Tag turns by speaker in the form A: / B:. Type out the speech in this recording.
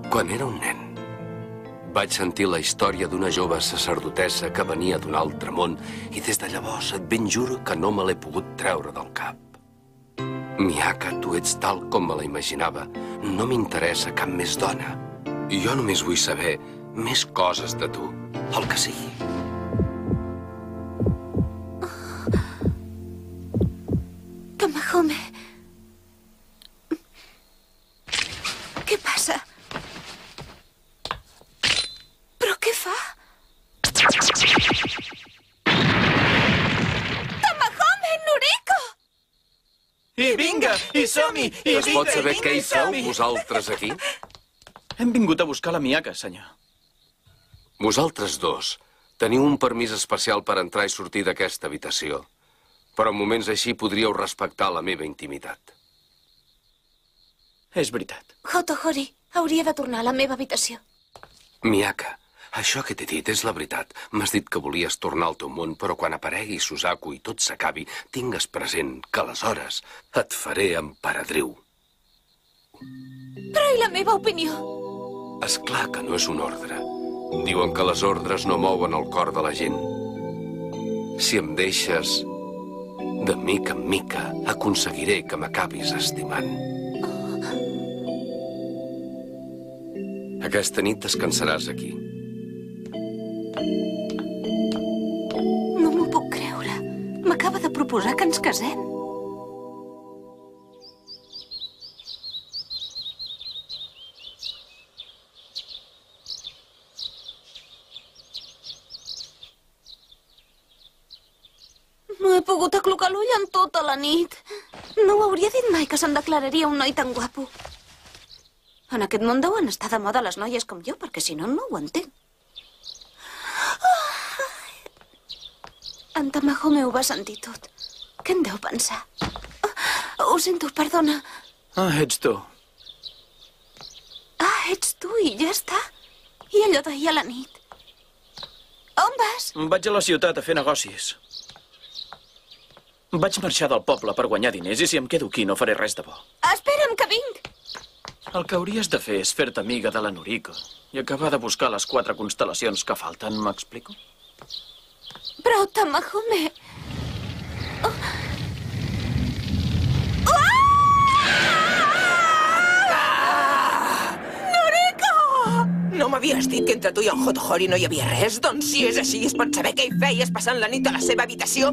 A: Quan era un nen, vaig sentir la història d'una jove sacerdotessa que venia d'un altre món i des de llavors et ben juro que no me l'he pogut treure del cap. Miyaka, tu ets tal com me la imaginava. No m'interessa cap més dona. Jo només vull saber més coses de tu, el que sigui.
B: Tamahome. Què passa? Però què fa? Tamahome, Noriko!
C: I vinga, i som-hi, i vinga,
A: Es pot saber què hi feu, vosaltres, aquí?
C: Hem vingut a buscar la Miyaka, senyor.
A: Vosaltres dos teniu un permís especial per entrar i sortir d'aquesta habitació. Però en moments així podríeu respectar la meva intimitat.
C: És veritat.
B: Hotohori, hauria de tornar a la meva habitació.
A: Miyaka, això que t'he dit és la veritat. M'has dit que volies tornar al teu món, però quan aparegui Suzaku i tot s'acabi, tingues present que aleshores et faré emperadriu.
B: Però i la meva opinió?
A: És clar que no és un ordre. Diuen que les ordres no mouen el cor de la gent. Si em deixes, de mica en mica, aconseguiré que m'acabis estimant. Aquesta nit descansaràs aquí.
B: No m'ho puc creure. M'acaba de proposar que ens casem. No he pogut aclocar l'ull en tota la nit. No ho hauria dit mai que se'n declararia un noi tan guapo. En aquest món deuen estar de moda les noies com jo, perquè si no, no ho entenc. En Tamahome ho va sentir tot. Què en deu pensar? Ho sento, perdona.
C: Ets tu.
B: Ets tu i ja està. I allò d'ahir a la nit. On vas?
C: Vaig a la ciutat a fer negocis. Vaig marxar del poble per guanyar diners i si em quedo aquí no faré res de bo.
B: Espera'm, que vinc.
C: El que hauries de fer és fer-te amiga de la Noriko i acabar de buscar les 4 constel·lacions que falten, m'explico?
B: Però, Tamahome...
D: Noriko! No m'havies dit que entre tu i el Hotohori no hi havia res? Doncs si és així, es pot saber què hi feies passant la nit a la seva habitació?